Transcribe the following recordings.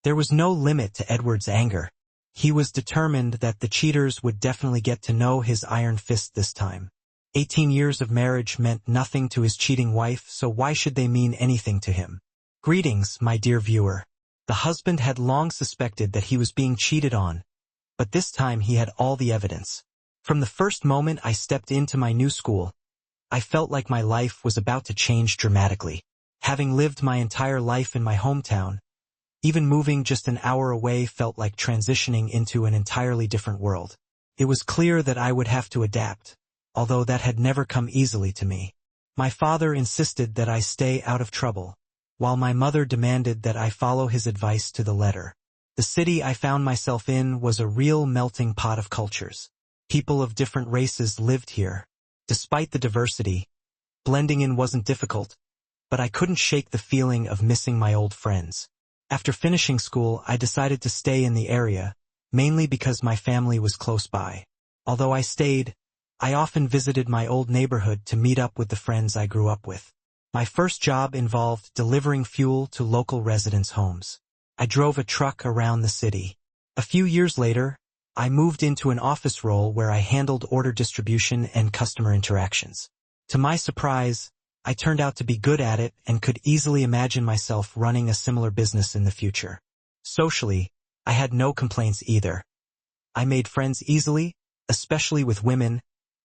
There was no limit to Edward's anger. He was determined that the cheaters would definitely get to know his iron fist this time. 18 years of marriage meant nothing to his cheating wife, so why should they mean anything to him? Greetings, my dear viewer. The husband had long suspected that he was being cheated on, but this time he had all the evidence. From the first moment I stepped into my new school, I felt like my life was about to change dramatically. Having lived my entire life in my hometown, even moving just an hour away felt like transitioning into an entirely different world. It was clear that I would have to adapt, although that had never come easily to me. My father insisted that I stay out of trouble, while my mother demanded that I follow his advice to the letter. The city I found myself in was a real melting pot of cultures. People of different races lived here. Despite the diversity, blending in wasn't difficult, but I couldn't shake the feeling of missing my old friends. After finishing school, I decided to stay in the area, mainly because my family was close by. Although I stayed, I often visited my old neighborhood to meet up with the friends I grew up with. My first job involved delivering fuel to local residents' homes. I drove a truck around the city. A few years later, I moved into an office role where I handled order distribution and customer interactions. To my surprise, I turned out to be good at it and could easily imagine myself running a similar business in the future. Socially, I had no complaints either. I made friends easily, especially with women,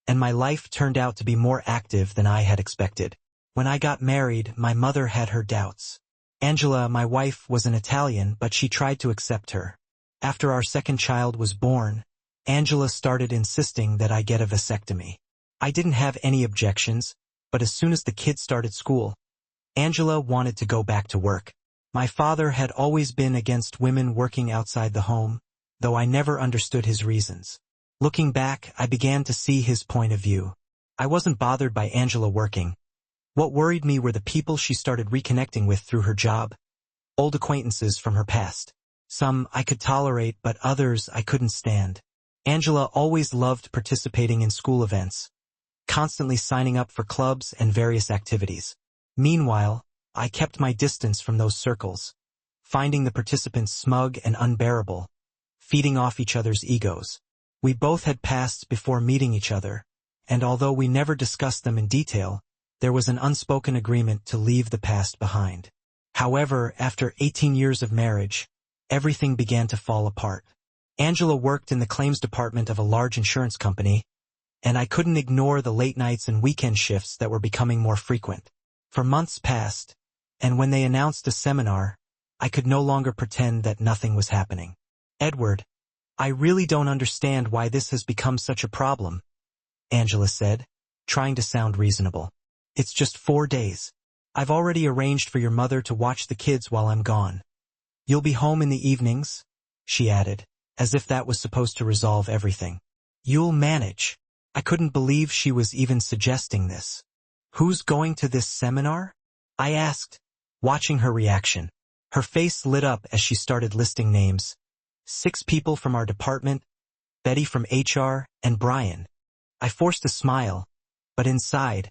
and my life turned out to be more active than I had expected. When I got married, my mother had her doubts. Angela, my wife, was an Italian, but she tried to accept her. After our second child was born, Angela started insisting that I get a vasectomy. I didn't have any objections, but as soon as the kids started school, Angela wanted to go back to work. My father had always been against women working outside the home, though I never understood his reasons. Looking back, I began to see his point of view. I wasn't bothered by Angela working. What worried me were the people she started reconnecting with through her job, old acquaintances from her past. Some I could tolerate, but others I couldn't stand. Angela always loved participating in school events, constantly signing up for clubs and various activities. Meanwhile, I kept my distance from those circles, finding the participants smug and unbearable, feeding off each other's egos. We both had pasts before meeting each other, and although we never discussed them in detail, there was an unspoken agreement to leave the past behind. However, after 18 years of marriage, everything began to fall apart. Angela worked in the claims department of a large insurance company, and I couldn't ignore the late nights and weekend shifts that were becoming more frequent. For months passed, and when they announced a seminar, I could no longer pretend that nothing was happening. Edward, I really don't understand why this has become such a problem, Angela said, trying to sound reasonable. It's just 4 days. I've already arranged for your mother to watch the kids while I'm gone. You'll be home in the evenings, she added, as if that was supposed to resolve everything. You'll manage. I couldn't believe she was even suggesting this. Who's going to this seminar? I asked, watching her reaction. Her face lit up as she started listing names. 6 people from our department, Betty from HR, and Brian. I forced a smile, but inside,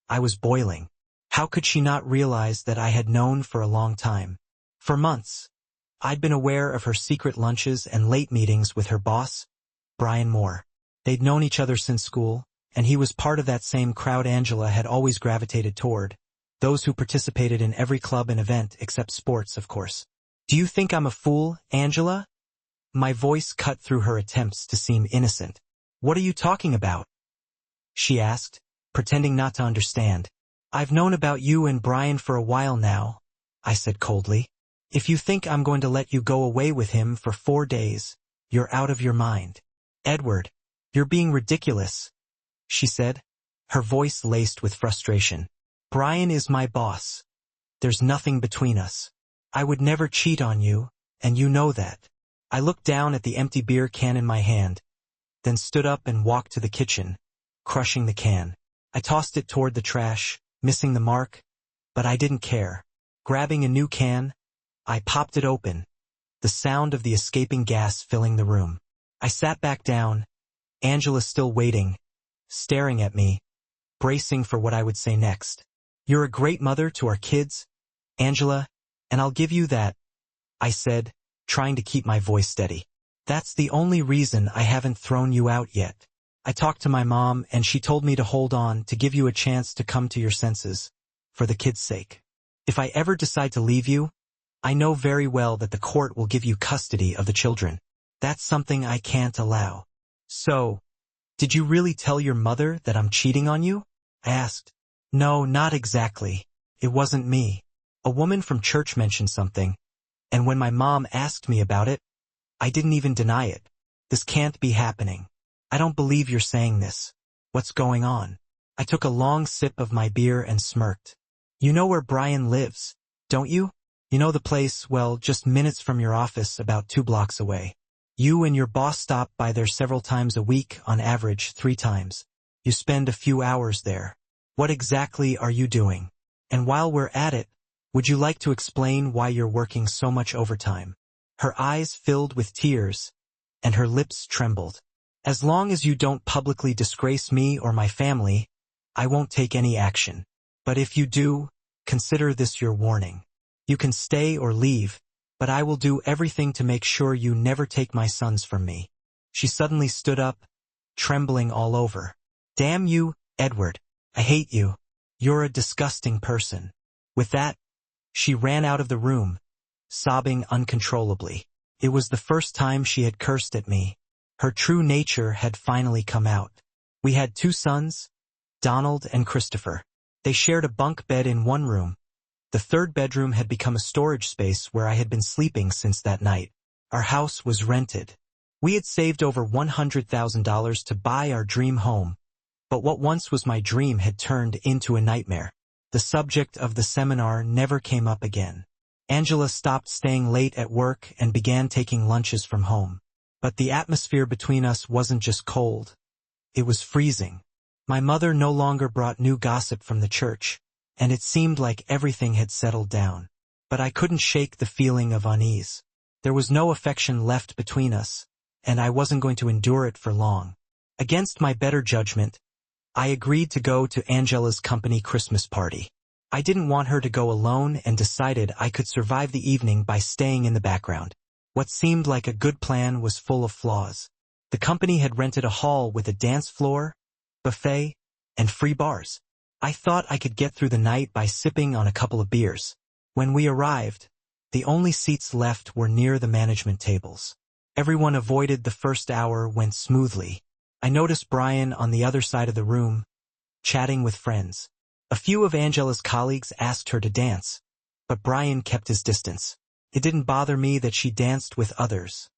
I was boiling. How could she not realize that I had known for a long time? For months, I'd been aware of her secret lunches and late meetings with her boss, Brian Moore. They'd known each other since school, and he was part of that same crowd Angela had always gravitated toward, those who participated in every club and event except sports, of course. Do you think I'm a fool, Angela? My voice cut through her attempts to seem innocent. What are you talking about? She asked, pretending not to understand. I've known about you and Brian for a while now, I said coldly. If you think I'm going to let you go away with him for 4 days, you're out of your mind. Edward, you're being ridiculous, she said, her voice laced with frustration. Brian is my boss. There's nothing between us. I would never cheat on you, and you know that. I looked down at the empty beer can in my hand, then stood up and walked to the kitchen, crushing the can. I tossed it toward the trash, missing the mark, but I didn't care. Grabbing a new can, I popped it open, the sound of the escaping gas filling the room. I sat back down, Angela still waiting, staring at me, bracing for what I would say next. You're a great mother to our kids, Angela, and I'll give you that, I said, trying to keep my voice steady. That's the only reason I haven't thrown you out yet. I talked to my mom and she told me to hold on to give you a chance to come to your senses, for the kids' sake. If I ever decide to leave you, I know very well that the court will give you custody of the children. That's something I can't allow. So, did you really tell your mother that I'm cheating on you? I asked. No, not exactly. It wasn't me. A woman from church mentioned something, and when my mom asked me about it, I didn't even deny it. This can't be happening. I don't believe you're saying this. What's going on? I took a long sip of my beer and smirked. You know where Brian lives, don't you? You know the place, well, just minutes from your office, about 2 blocks away. You and your boss stop by there several times a week, on average 3 times. You spend a few hours there. What exactly are you doing? And while we're at it, would you like to explain why you're working so much overtime? Her eyes filled with tears, and her lips trembled. As long as you don't publicly disgrace me or my family, I won't take any action. But if you do, consider this your warning. You can stay or leave, but I will do everything to make sure you never take my sons from me. She suddenly stood up, trembling all over. Damn you, Edward. I hate you. You're a disgusting person. With that, she ran out of the room, sobbing uncontrollably. It was the first time she had cursed at me. Her true nature had finally come out. We had 2 sons, Donald and Christopher. They shared a bunk bed in one room. The 3rd bedroom had become a storage space where I had been sleeping since that night. Our house was rented. We had saved over $100,000 to buy our dream home, but what once was my dream had turned into a nightmare. The subject of the seminar never came up again. Angela stopped staying late at work and began taking lunches from home. But the atmosphere between us wasn't just cold. It was freezing. My mother no longer brought new gossip from the church, and it seemed like everything had settled down. But I couldn't shake the feeling of unease. There was no affection left between us, and I wasn't going to endure it for long. Against my better judgment, I agreed to go to Angela's company Christmas party. I didn't want her to go alone and decided I could survive the evening by staying in the background. What seemed like a good plan was full of flaws. The company had rented a hall with a dance floor, buffet, and free bars. I thought I could get through the night by sipping on a couple of beers. When we arrived, the only seats left were near the management tables. Everyone avoided the first hour went smoothly. I noticed Brian on the other side of the room, chatting with friends. A few of Angela's colleagues asked her to dance, but Brian kept his distance. It didn't bother me that she danced with others.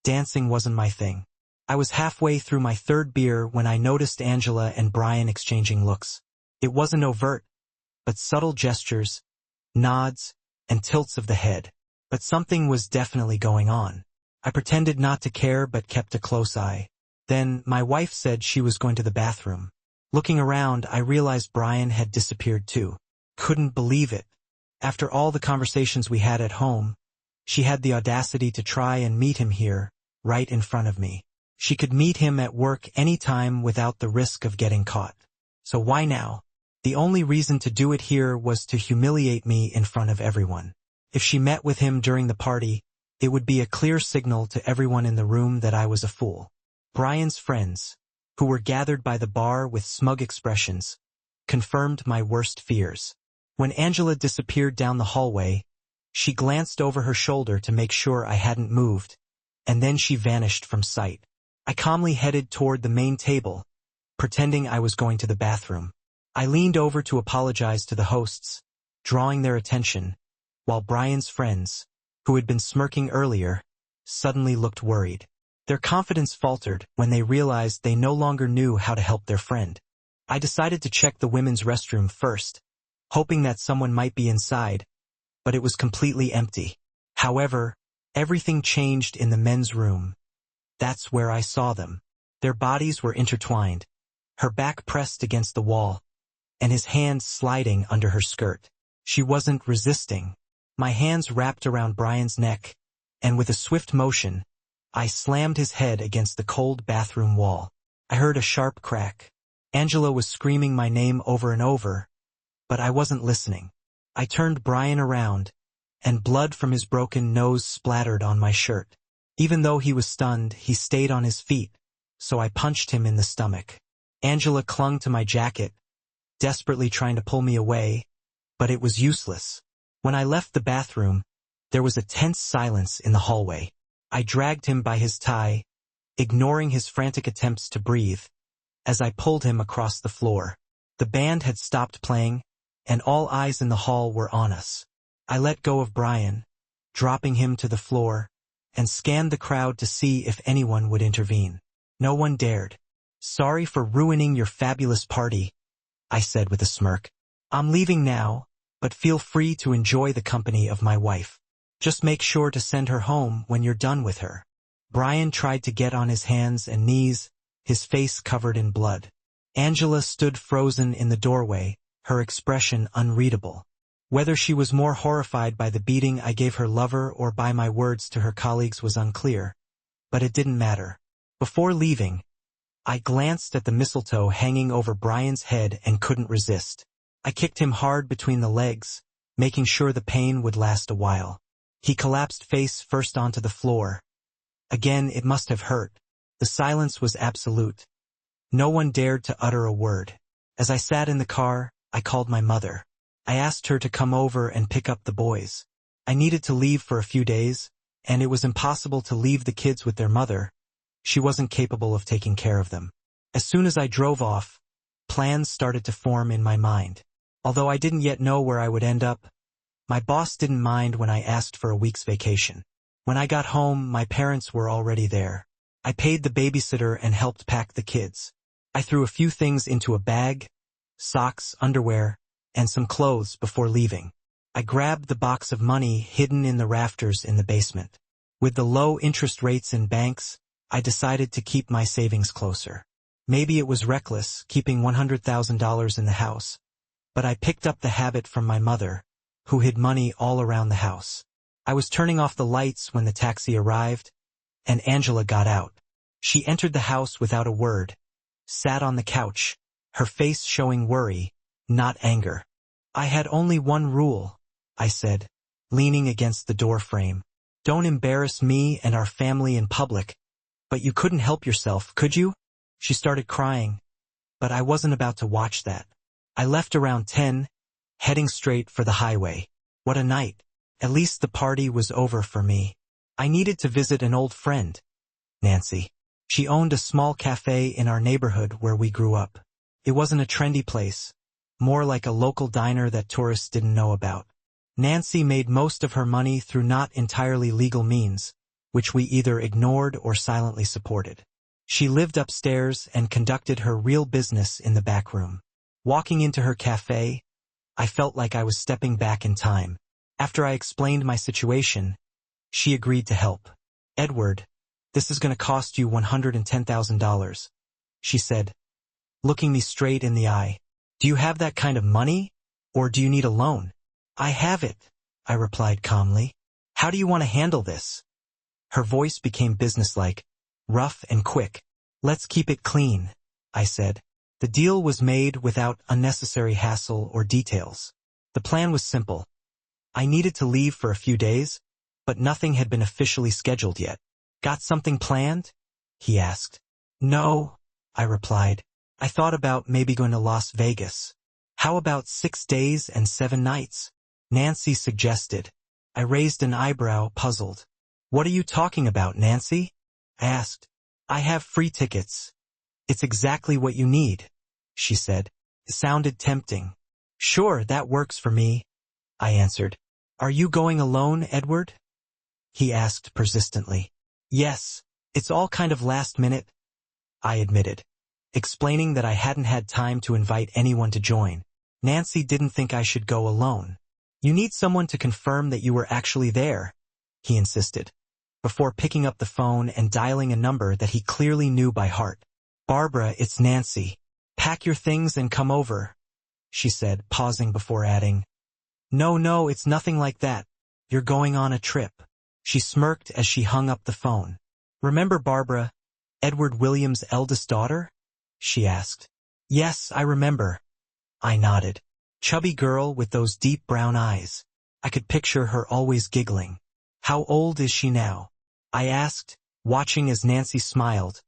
Dancing wasn't my thing. I was halfway through my 3rd beer when I noticed Angela and Brian exchanging looks. It wasn't overt, but subtle gestures, nods, and tilts of the head. But something was definitely going on. I pretended not to care but kept a close eye. Then my wife said she was going to the bathroom. Looking around, I realized Brian had disappeared too. Couldn't believe it. After all the conversations we had at home, she had the audacity to try and meet him here, right in front of me. She could meet him at work anytime without the risk of getting caught. So why now? The only reason to do it here was to humiliate me in front of everyone. If she met with him during the party, it would be a clear signal to everyone in the room that I was a fool. Brian's friends, who were gathered by the bar with smug expressions, confirmed my worst fears. When Angela disappeared down the hallway, she glanced over her shoulder to make sure I hadn't moved, and then she vanished from sight. I calmly headed toward the main table, pretending I was going to the bathroom. I leaned over to apologize to the hosts, drawing their attention, while Brian's friends, who had been smirking earlier, suddenly looked worried. Their confidence faltered when they realized they no longer knew how to help their friend. I decided to check the women's restroom first, hoping that someone might be inside, but it was completely empty. However, everything changed in the men's room. That's where I saw them. Their bodies were intertwined, her back pressed against the wall, and his hands sliding under her skirt. She wasn't resisting. My hands wrapped around Brian's neck, and with a swift motion, I slammed his head against the cold bathroom wall. I heard a sharp crack. Angela was screaming my name over and over, but I wasn't listening. I turned Brian around, and blood from his broken nose splattered on my shirt. Even though he was stunned, he stayed on his feet, so I punched him in the stomach. Angela clung to my jacket, desperately trying to pull me away, but it was useless. When I left the bathroom, there was a tense silence in the hallway. I dragged him by his tie, ignoring his frantic attempts to breathe, as I pulled him across the floor. The band had stopped playing, and all eyes in the hall were on us. I let go of Brian, dropping him to the floor, and scanned the crowd to see if anyone would intervene. No one dared. "Sorry for ruining your fabulous party," I said with a smirk. "I'm leaving now, but feel free to enjoy the company of my wife. Just make sure to send her home when you're done with her." Brian tried to get on his hands and knees, his face covered in blood. Angela stood frozen in the doorway, her expression unreadable. Whether she was more horrified by the beating I gave her lover or by my words to her colleagues was unclear, but it didn't matter. Before leaving, I glanced at the mistletoe hanging over Brian's head and couldn't resist. I kicked him hard between the legs, making sure the pain would last a while. He collapsed face first onto the floor. Again, it must have hurt. The silence was absolute. No one dared to utter a word. As I sat in the car, I called my mother. I asked her to come over and pick up the boys. I needed to leave for a few days, and it was impossible to leave the kids with their mother. She wasn't capable of taking care of them. As soon as I drove off, plans started to form in my mind. Although I didn't yet know where I would end up, my boss didn't mind when I asked for a week's vacation. When I got home, my parents were already there. I paid the babysitter and helped pack the kids. I threw a few things into a bag, socks, underwear, and some clothes before leaving. I grabbed the box of money hidden in the rafters in the basement. With the low interest rates in banks, I decided to keep my savings closer. Maybe it was reckless, keeping $100,000 in the house, but I picked up the habit from my mother, who hid money all around the house. I was turning off the lights when the taxi arrived, and Angela got out. She entered the house without a word, sat on the couch, her face showing worry, not anger. "I had only one rule," I said, leaning against the door frame. "Don't embarrass me and our family in public." "But you couldn't help yourself, could you?" She started crying, but I wasn't about to watch that. I left around 10, heading straight for the highway. What a night. At least the party was over for me. I needed to visit an old friend, Nancy. She owned a small cafe in our neighborhood where we grew up. It wasn't a trendy place, more like a local diner that tourists didn't know about. Nancy made most of her money through not entirely legal means, which we either ignored or silently supported. She lived upstairs and conducted her real business in the back room. Walking into her cafe, I felt like I was stepping back in time. After I explained my situation, she agreed to help. "Edward, this is going to cost you $110,000, she said, looking me straight in the eye. "Do you have that kind of money, or do you need a loan?" "I have it," I replied calmly. "How do you want to handle this?" Her voice became businesslike, rough and quick. "Let's keep it clean," I said. The deal was made without unnecessary hassle or details. The plan was simple. I needed to leave for a few days, but nothing had been officially scheduled yet. "Got something planned?" he asked. "No," I replied. "I thought about maybe going to Las Vegas." "How about 6 days and 7 nights?" Nancy suggested. I raised an eyebrow, puzzled. "What are you talking about, Nancy?" I asked. "I have free tickets. It's exactly what you need," she said. It sounded tempting. "Sure, that works for me," I answered. "Are you going alone, Edward?" he asked persistently. "Yes, it's all kind of last minute," I admitted, explaining that I hadn't had time to invite anyone to join. Nancy didn't think I should go alone. "You need someone to confirm that you were actually there," he insisted, before picking up the phone and dialing a number that he clearly knew by heart. "Barbara, it's Nancy. Pack your things and come over," she said, pausing before adding, No, it's nothing like that. You're going on a trip." She smirked as she hung up the phone. "Remember Barbara, Edward Williams' eldest daughter?" she asked. "Yes, I remember." I nodded. "Chubby girl with those deep brown eyes." I could picture her always giggling. How old is she now? I asked, watching as Nancy smiled,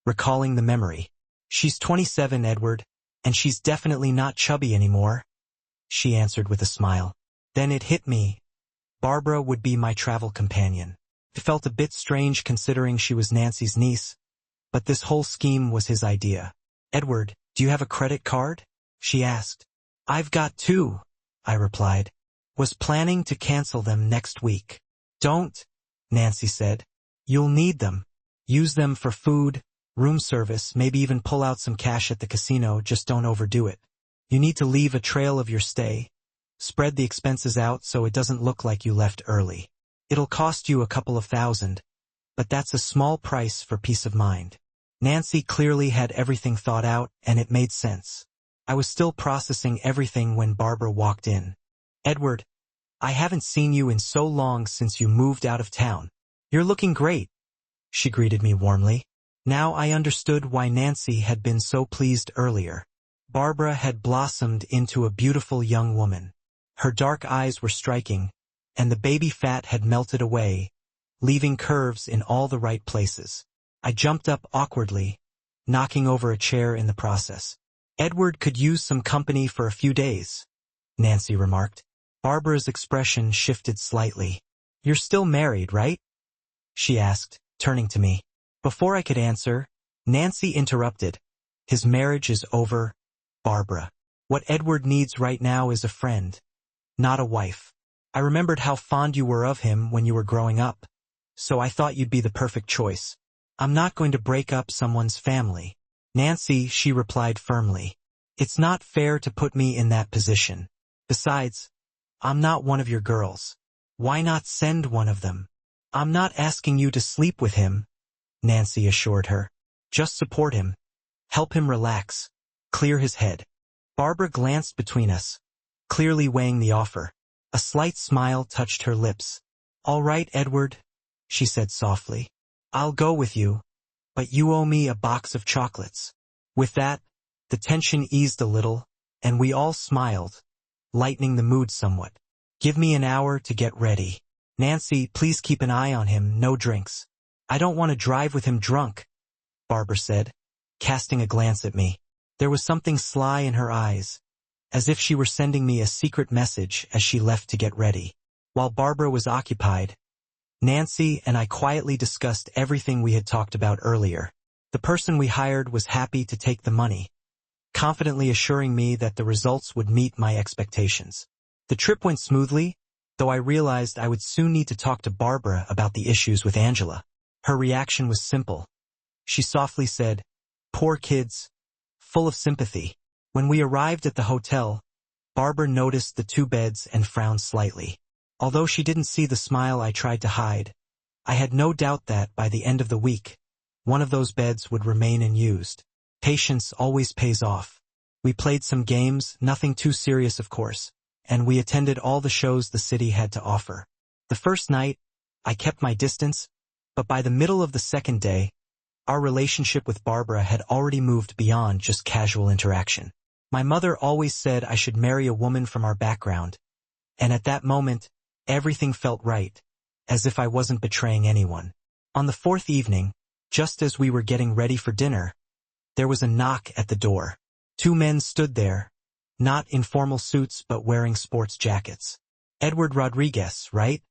recalling the memory. She's 27, Edward, and she's definitely not chubby anymore, she answered with a smile. Then it hit me. Barbara would be my travel companion. It felt a bit strange considering she was Nancy's niece, but this whole scheme was his idea. Edward, do you have a credit card? She asked. I've got two, I replied. Was planning to cancel them next week. Don't, Nancy said. You'll need them. Use them for food, room service, maybe even pull out some cash at the casino, just don't overdo it. You need to leave a trail of your stay. Spread the expenses out so it doesn't look like you left early. It'll cost you a couple of $1,000, but that's a small price for peace of mind. Nancy clearly had everything thought out, and it made sense. I was still processing everything when Barbara walked in. Edward, I haven't seen you in so long since you moved out of town. You're looking great, she greeted me warmly. Now I understood why Nancy had been so pleased earlier. Barbara had blossomed into a beautiful young woman. Her dark eyes were striking, and the baby fat had melted away, leaving curves in all the right places. I jumped up awkwardly, knocking over a chair in the process. Edward could use some company for a few days, Nancy remarked. Barbara's expression shifted slightly. You're still married, right? She asked, turning to me. Before I could answer, Nancy interrupted. His marriage is over, Barbara. What Edward needs right now is a friend, not a wife. I remembered how fond you were of him when you were growing up, so I thought you'd be the perfect choice. I'm not going to break up someone's family. Nancy, she replied firmly. It's not fair to put me in that position. Besides, I'm not one of your girls. Why not send one of them? I'm not asking you to sleep with him, Nancy assured her. Just support him. Help him relax. Clear his head. Barbara glanced between us, clearly weighing the offer. A slight smile touched her lips. All right, Edward, she said softly. I'll go with you, but you owe me a box of chocolates. With that, the tension eased a little, and we all smiled, lightening the mood somewhat. Give me an hour to get ready. Nancy, please keep an eye on him, no drinks. I don't want to drive with him drunk, Barbara said, casting a glance at me. There was something sly in her eyes, as if she were sending me a secret message as she left to get ready. While Barbara was occupied, Nancy and I quietly discussed everything we had talked about earlier. The person we hired was happy to take the money, confidently assuring me that the results would meet my expectations. The trip went smoothly, though I realized I would soon need to talk to Barbara about the issues with Angela. Her reaction was simple. She softly said, "Poor kids," full of sympathy. When we arrived at the hotel, Barbara noticed the two beds and frowned slightly. Although she didn't see the smile I tried to hide, I had no doubt that, by the end of the week, one of those beds would remain unused. Patience always pays off. We played some games, nothing too serious of course, and we attended all the shows the city had to offer. The first night, I kept my distance, but by the middle of the second day, our relationship with Barbara had already moved beyond just casual interaction. My mother always said I should marry a woman from our background, and at that moment, everything felt right, as if I wasn't betraying anyone. On the fourth evening, just as we were getting ready for dinner, there was a knock at the door. Two men stood there, not in formal suits but wearing sports jackets. Edward Rodriguez, right?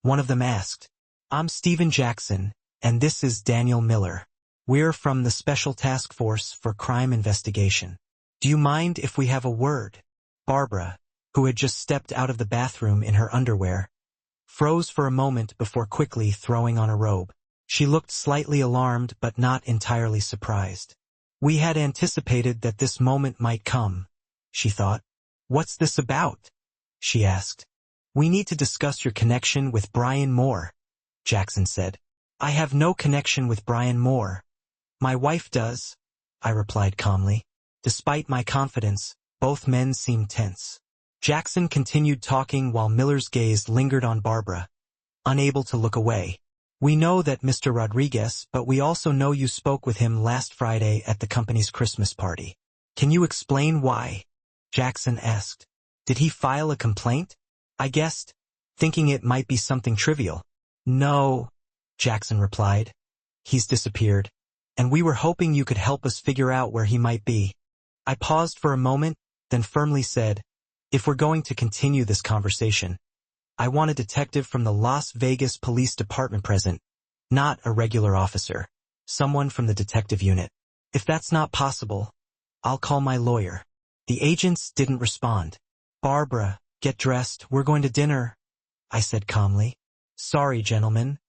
One of them asked. I'm Stephen Jackson, and this is Daniel Miller. We're from the Special Task Force for Crime Investigation. Do you mind if we have a word? Barbara, who had just stepped out of the bathroom in her underwear, froze for a moment before quickly throwing on a robe. She looked slightly alarmed but not entirely surprised. We had anticipated that this moment might come, she thought. What's this about? She asked. We need to discuss your connection with Brian Moore, Jackson said. I have no connection with Brian Moore. My wife does, I replied calmly. Despite my confidence, both men seemed tense. Jackson continued talking while Miller's gaze lingered on Barbara, unable to look away. We know that Mr. Rodriguez, but we also know you spoke with him last Friday at the company's Christmas party. Can you explain why? Jackson asked. Did he file a complaint? I guessed, thinking it might be something trivial. No, Jackson replied. He's disappeared, and we were hoping you could help us figure out where he might be. I paused for a moment, then firmly said, if we're going to continue this conversation, I want a detective from the Las Vegas Police Department present, not a regular officer, someone from the detective unit. If that's not possible, I'll call my lawyer. The agents didn't respond. Barbara, get dressed, we're going to dinner, I said calmly. Sorry, gentlemen,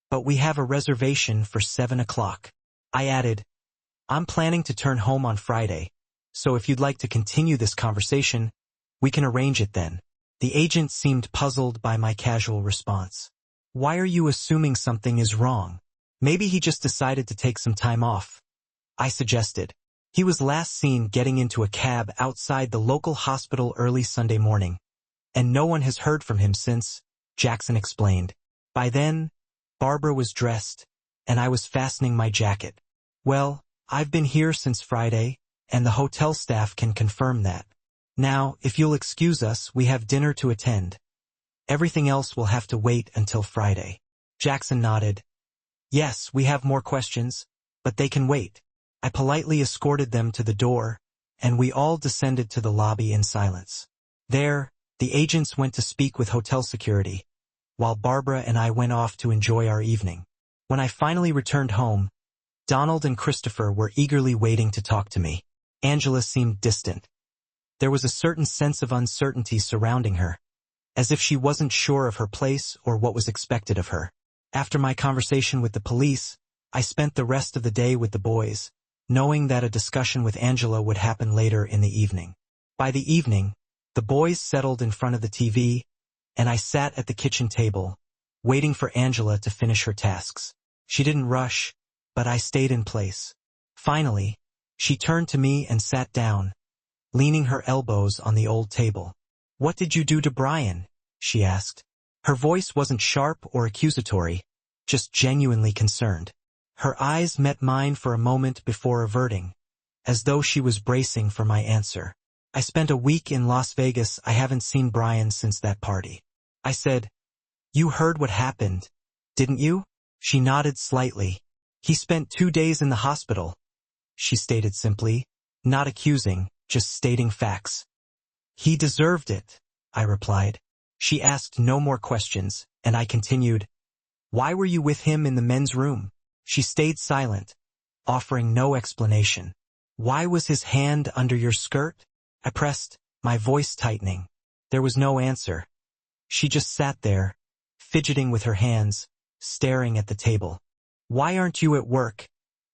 but we have a reservation for 7 o'clock. I added, I'm planning to turn home on Friday, so if you'd like to continue this conversation, we can arrange it then. The agent seemed puzzled by my casual response. Why are you assuming something is wrong? Maybe he just decided to take some time off, I suggested. He was last seen getting into a cab outside the local hospital early Sunday morning, and no one has heard from him since, Jackson explained. By then, Barbara was dressed, and I was fastening my jacket. Well, I've been here since Friday, and the hotel staff can confirm that. Now, if you'll excuse us, we have dinner to attend. Everything else will have to wait until Friday. Jackson nodded. Yes, we have more questions, but they can wait. I politely escorted them to the door, and we all descended to the lobby in silence. There, the agents went to speak with hotel security, while Barbara and I went off to enjoy our evening. When I finally returned home, Donald and Christopher were eagerly waiting to talk to me. Angela seemed distant. There was a certain sense of uncertainty surrounding her, as if she wasn't sure of her place or what was expected of her. After my conversation with the police, I spent the rest of the day with the boys, knowing that a discussion with Angela would happen later in the evening. By the evening, the boys settled in front of the TV, and I sat at the kitchen table, waiting for Angela to finish her tasks. She didn't rush, but I stayed in place. Finally, she turned to me and sat down, leaning her elbows on the old table. What did you do to Brian? She asked. Her voice wasn't sharp or accusatory, just genuinely concerned. Her eyes met mine for a moment before averting, as though she was bracing for my answer. I spent a week in Las Vegas. I haven't seen Brian since that party. I said, You heard what happened, didn't you? She nodded slightly. He spent 2 days in the hospital, she stated simply, not accusing, just stating facts. He deserved it, I replied. She asked no more questions, and I continued, Why were you with him in the men's room? She stayed silent, offering no explanation. Why was his hand under your skirt? I pressed, my voice tightening. There was no answer. She just sat there, fidgeting with her hands, staring at the table. Why aren't you at work?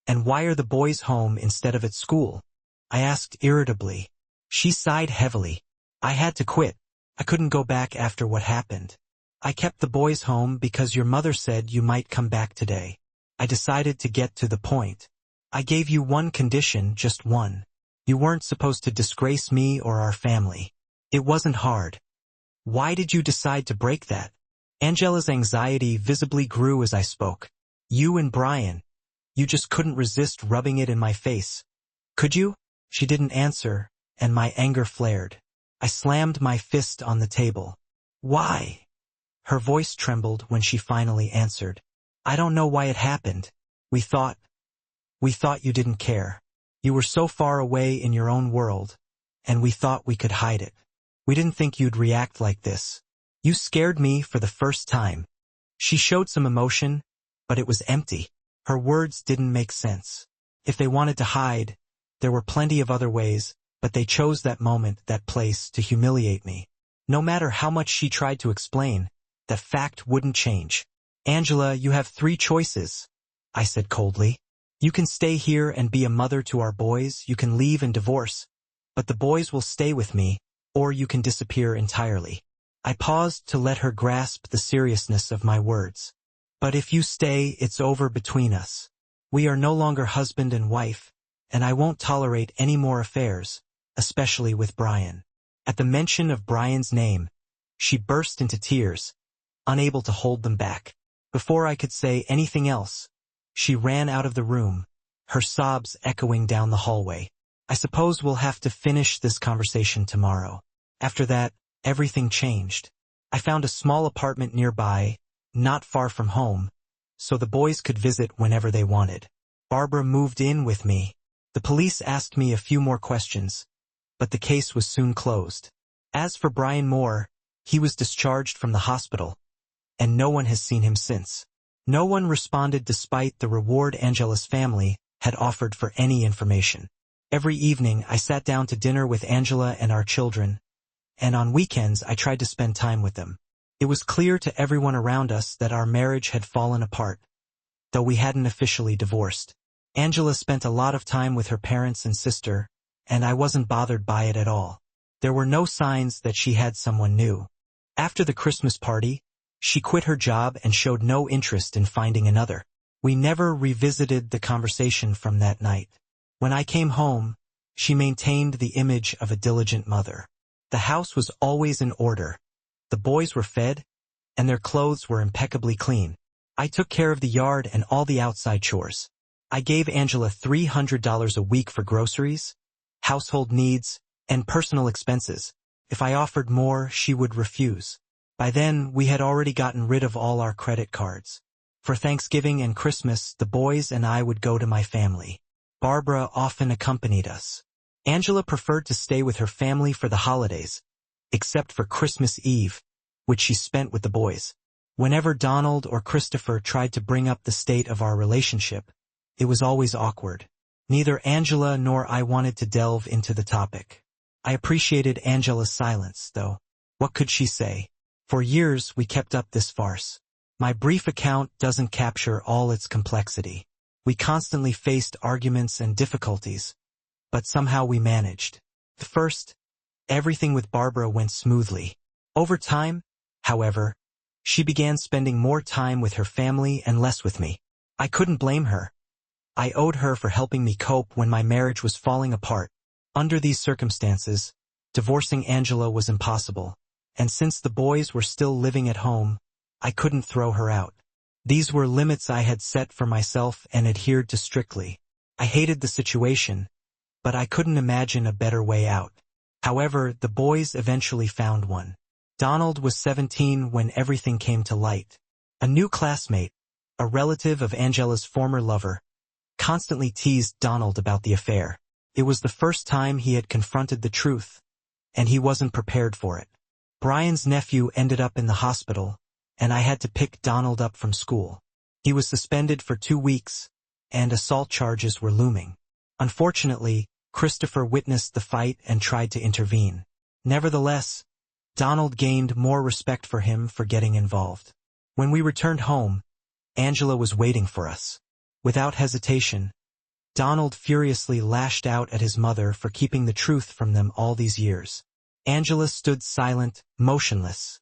And why are the boys home instead of at school? I asked irritably. She sighed heavily. I had to quit. I couldn't go back after what happened. I kept the boys home because your mother said you might come back today. I decided to get to the point. I gave you one condition, just one. You weren't supposed to disgrace me or our family. It wasn't hard. Why did you decide to break that? Angela's anxiety visibly grew as I spoke. You and Brian. You just couldn't resist rubbing it in my face. Could you? She didn't answer, and my anger flared. I slammed my fist on the table. Why? Her voice trembled when she finally answered. I don't know why it happened. We thought you didn't care. You were so far away in your own world, and we thought we could hide it. We didn't think you'd react like this. You scared me for the first time. She showed some emotion, but it was empty. Her words didn't make sense. If they wanted to hide, there were plenty of other ways, but they chose that moment, that place, to humiliate me. No matter how much she tried to explain, that fact wouldn't change. Angela, you have 3 choices, I said coldly. You can stay here and be a mother to our boys, you can leave and divorce, but the boys will stay with me, or you can disappear entirely. I paused to let her grasp the seriousness of my words. But if you stay, it's over between us. We are no longer husband and wife, and I won't tolerate any more affairs, especially with Brian. At the mention of Brian's name, she burst into tears, unable to hold them back. Before I could say anything else, she ran out of the room, her sobs echoing down the hallway. I suppose we'll have to finish this conversation tomorrow. After that, everything changed. I found a small apartment nearby, not far from home, so the boys could visit whenever they wanted. Barbara moved in with me. The police asked me a few more questions, but the case was soon closed. As for Brian Moore, he was discharged from the hospital, and no one has seen him since. No one responded despite the reward Angela's family had offered for any information. Every evening I sat down to dinner with Angela and our children, and on weekends I tried to spend time with them. It was clear to everyone around us that our marriage had fallen apart, though we hadn't officially divorced. Angela spent a lot of time with her parents and sister, and I wasn't bothered by it at all. There were no signs that she had someone new. After the Christmas party, she quit her job and showed no interest in finding another. We never revisited the conversation from that night. When I came home, she maintained the image of a diligent mother. The house was always in order. The boys were fed, and their clothes were impeccably clean. I took care of the yard and all the outside chores. I gave Angela $300 a week for groceries, household needs, and personal expenses. If I offered more, she would refuse. By then, we had already gotten rid of all our credit cards. For Thanksgiving and Christmas, the boys and I would go to my family. Barbara often accompanied us. Angela preferred to stay with her family for the holidays, except for Christmas Eve, which she spent with the boys. Whenever Donald or Christopher tried to bring up the state of our relationship, it was always awkward. Neither Angela nor I wanted to delve into the topic. I appreciated Angela's silence, though. What could she say? For years, we kept up this farce. My brief account doesn't capture all its complexity. We constantly faced arguments and difficulties, but somehow we managed. At first, everything with Barbara went smoothly. Over time, however, she began spending more time with her family and less with me. I couldn't blame her. I owed her for helping me cope when my marriage was falling apart. Under these circumstances, divorcing Angela was impossible, and since the boys were still living at home, I couldn't throw her out. These were limits I had set for myself and adhered to strictly. I hated the situation, but I couldn't imagine a better way out. However, the boys eventually found one. Donald was 17 when everything came to light. A new classmate, a relative of Angela's former lover, constantly teased Donald about the affair. It was the first time he had confronted the truth, and he wasn't prepared for it. Brian's nephew ended up in the hospital, and I had to pick Donald up from school. He was suspended for 2 weeks, and assault charges were looming. Unfortunately, Christopher witnessed the fight and tried to intervene. Nevertheless, Donald gained more respect for him for getting involved. When we returned home, Angela was waiting for us. Without hesitation, Donald furiously lashed out at his mother for keeping the truth from them all these years. Angela stood silent, motionless,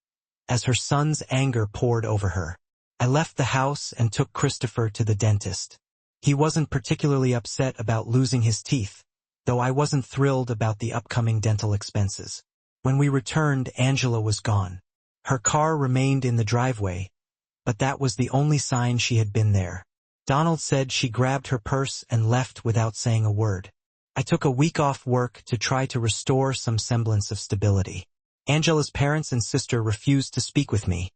as her son's anger poured over her. I left the house and took Christopher to the dentist. He wasn't particularly upset about losing his teeth, though I wasn't thrilled about the upcoming dental expenses. When we returned, Angela was gone. Her car remained in the driveway, but that was the only sign she had been there. Donald said she grabbed her purse and left without saying a word. I took a week off work to try to restore some semblance of stability. Angela's parents and sister refused to speak with me.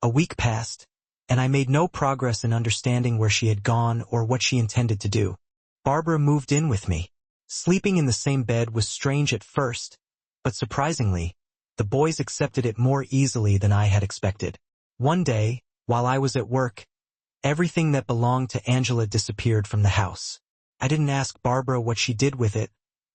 A week passed, and I made no progress in understanding where she had gone or what she intended to do. Barbara moved in with me. Sleeping in the same bed was strange at first, but surprisingly, the boys accepted it more easily than I had expected. One day, while I was at work, everything that belonged to Angela disappeared from the house. I didn't ask Barbara what she did with it,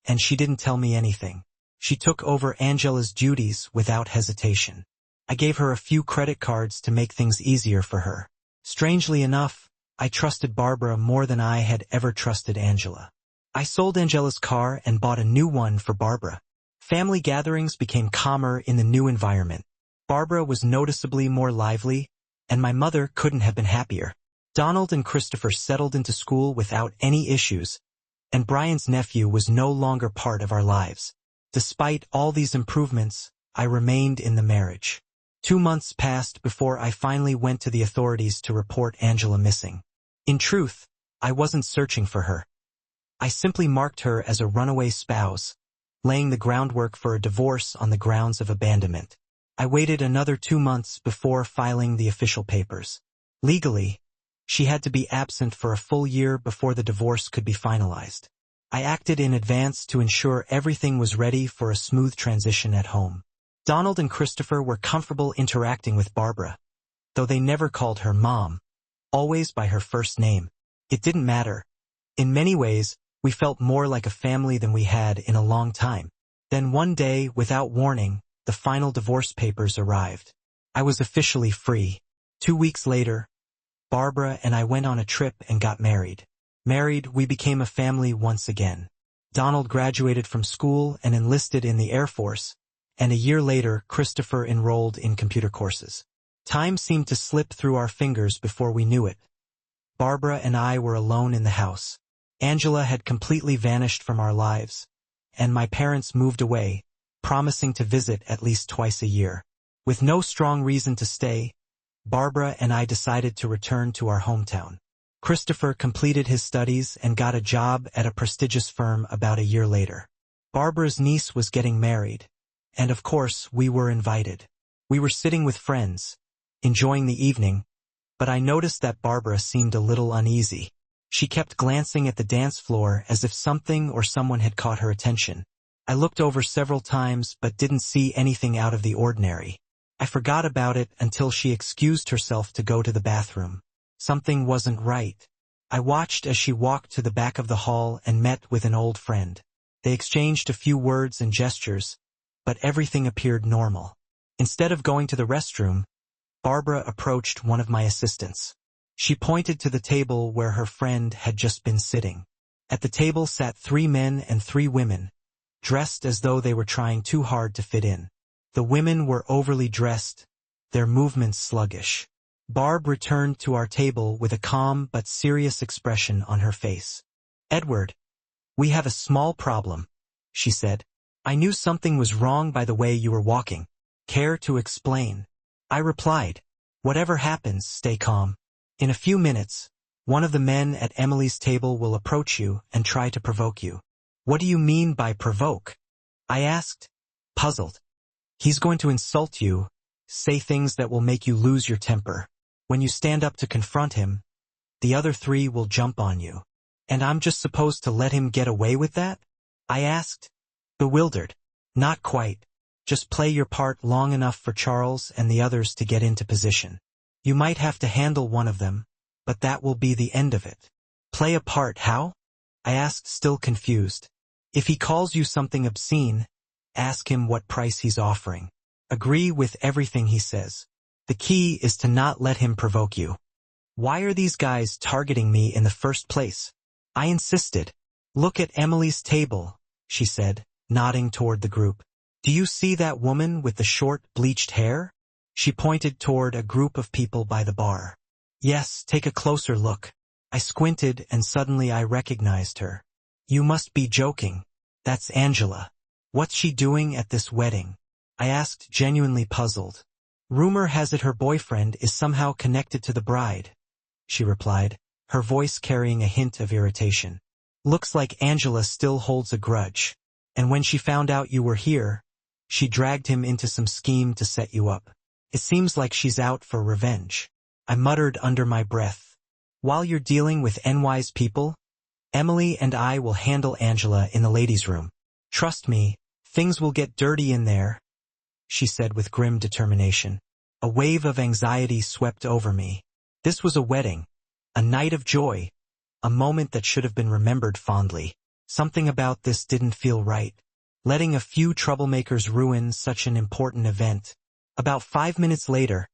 and she didn't tell me anything. She took over Angela's duties without hesitation. I gave her a few credit cards to make things easier for her. Strangely enough, I trusted Barbara more than I had ever trusted Angela. I sold Angela's car and bought a new one for Barbara. Family gatherings became calmer in the new environment. Barbara was noticeably more lively, and my mother couldn't have been happier. Donald and Christopher settled into school without any issues, and Brian's nephew was no longer part of our lives. Despite all these improvements, I remained in the marriage. 2 months passed before I finally went to the authorities to report Angela missing. In truth, I wasn't searching for her. I simply marked her as a runaway spouse, laying the groundwork for a divorce on the grounds of abandonment. I waited another 2 months before filing the official papers. Legally, she had to be absent for a full year before the divorce could be finalized. I acted in advance to ensure everything was ready for a smooth transition at home. Donald and Christopher were comfortable interacting with Barbara, though they never called her Mom, always by her first name. It didn't matter. In many ways, we felt more like a family than we had in a long time. Then one day, without warning, the final divorce papers arrived. I was officially free. 2 weeks later, Barbara and I went on a trip and got married. Married, we became a family once again. Donald graduated from school and enlisted in the Air Force, and a year later, Christopher enrolled in computer courses. Time seemed to slip through our fingers before we knew it. Barbara and I were alone in the house. Angela had completely vanished from our lives, and my parents moved away, promising to visit at least twice a year. With no strong reason to stay, Barbara and I decided to return to our hometown. Christopher completed his studies and got a job at a prestigious firm about a year later. Barbara's niece was getting married, and of course we were invited. We were sitting with friends, enjoying the evening, but I noticed that Barbara seemed a little uneasy. She kept glancing at the dance floor as if something or someone had caught her attention. I looked over several times but didn't see anything out of the ordinary. I forgot about it until she excused herself to go to the bathroom. Something wasn't right. I watched as she walked to the back of the hall and met with an old friend. They exchanged a few words and gestures, but everything appeared normal. Instead of going to the restroom, Barbara approached one of my assistants. She pointed to the table where her friend had just been sitting. At the table sat 3 men and 3 women, dressed as though they were trying too hard to fit in. The women were overly dressed, their movements sluggish. Barb returned to our table with a calm but serious expression on her face. "Edward, we have a small problem," she said. "I knew something was wrong by the way you were walking. Care to explain?" I replied, "Whatever happens, stay calm. In a few minutes, one of the men at Emily's table will approach you and try to provoke you." "What do you mean by provoke?" I asked, puzzled. "He's going to insult you, say things that will make you lose your temper. When you stand up to confront him, the other 3 will jump on you. And I'm just supposed to let him get away with that?" I asked, bewildered. "Not quite. Just play your part long enough for Charles and the others to get into position. You might have to handle one of them, but that will be the end of it." "Play a part, how?" I asked, still confused. "If he calls you something obscene, ask him what price he's offering. Agree with everything he says. The key is to not let him provoke you." "Why are these guys targeting me in the first place?" I insisted. "Look at Emily's table," she said, nodding toward the group. "Do you see that woman with the short, bleached hair?" She pointed toward a group of people by the bar. "Yes, take a closer look." I squinted and suddenly I recognized her. "You must be joking. That's Angela. What's she doing at this wedding?" I asked, genuinely puzzled. "Rumor has it her boyfriend is somehow connected to the bride," she replied, her voice carrying a hint of irritation. "Looks like Angela still holds a grudge. And when she found out you were here, she dragged him into some scheme to set you up. It seems like she's out for revenge." I muttered under my breath. "While you're dealing with NY's people, Emily and I will handle Angela in the ladies' room. Trust me, things will get dirty in there," she said with grim determination. A wave of anxiety swept over me. This was a wedding, a night of joy, a moment that should have been remembered fondly. Something about this didn't feel right. Letting a few troublemakers ruin such an important event. About 5 minutes later,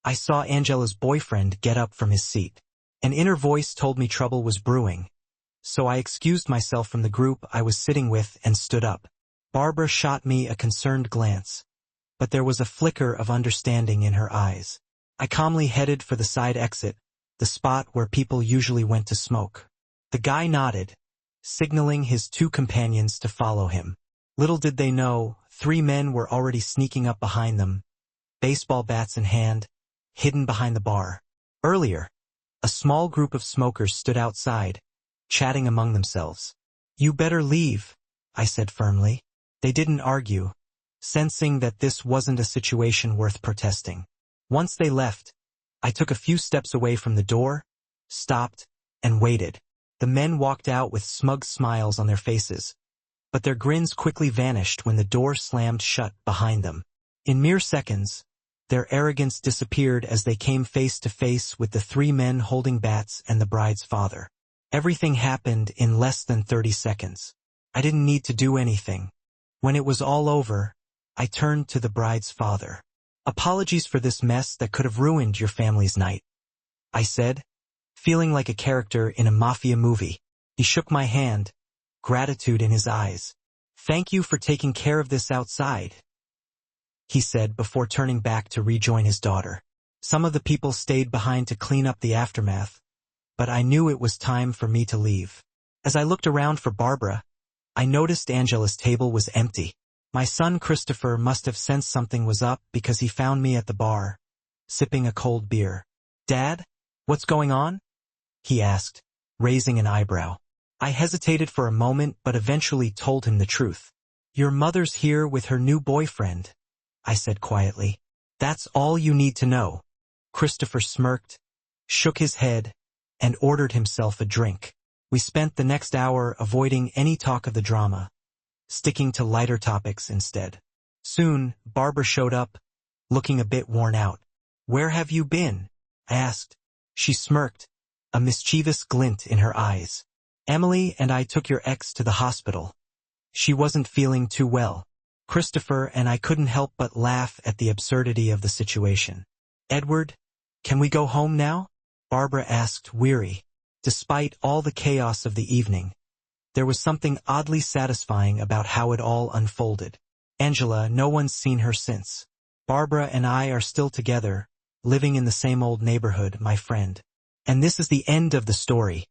I saw Angela's boyfriend get up from his seat. An inner voice told me trouble was brewing, so I excused myself from the group I was sitting with and stood up. Barbara shot me a concerned glance, but there was a flicker of understanding in her eyes. I calmly headed for the side exit, the spot where people usually went to smoke. The guy nodded, signaling his 2 companions to follow him. Little did they know, 3 men were already sneaking up behind them, baseball bats in hand, hidden behind the bar. Earlier, a small group of smokers stood outside, chatting among themselves. "You better leave," I said firmly. They didn't argue, sensing that this wasn't a situation worth protesting. Once they left, I took a few steps away from the door, stopped, and waited. The men walked out with smug smiles on their faces, but their grins quickly vanished when the door slammed shut behind them. In mere seconds, their arrogance disappeared as they came face to face with the three men holding bats and the bride's father. Everything happened in less than 30 seconds. I didn't need to do anything. When it was all over, I turned to the bride's father. "Apologies for this mess that could have ruined your family's night," I said, feeling like a character in a mafia movie. He shook my hand, gratitude in his eyes. "Thank you for taking care of this outside," he said before turning back to rejoin his daughter. Some of the people stayed behind to clean up the aftermath, but I knew it was time for me to leave. As I looked around for Barbara, I noticed Angela's table was empty. My son Christopher must have sensed something was up because he found me at the bar, sipping a cold beer. "Dad, what's going on?" he asked, raising an eyebrow. I hesitated for a moment but eventually told him the truth. "Your mother's here with her new boyfriend," I said quietly. "That's all you need to know." Christopher smirked, shook his head, and ordered himself a drink. We spent the next hour avoiding any talk of the drama, sticking to lighter topics instead. Soon, Barbara showed up, looking a bit worn out. "Where have you been?" I asked. She smirked, a mischievous glint in her eyes. "Emily and I took your ex to the hospital. She wasn't feeling too well." Christopher and I couldn't help but laugh at the absurdity of the situation. "Edward, can we go home now?" Barbara asked, weary. Despite all the chaos of the evening, there was something oddly satisfying about how it all unfolded. "Angela, no one's seen her since. Barbara and I are still together, living in the same old neighborhood, my friend. And this is the end of the story.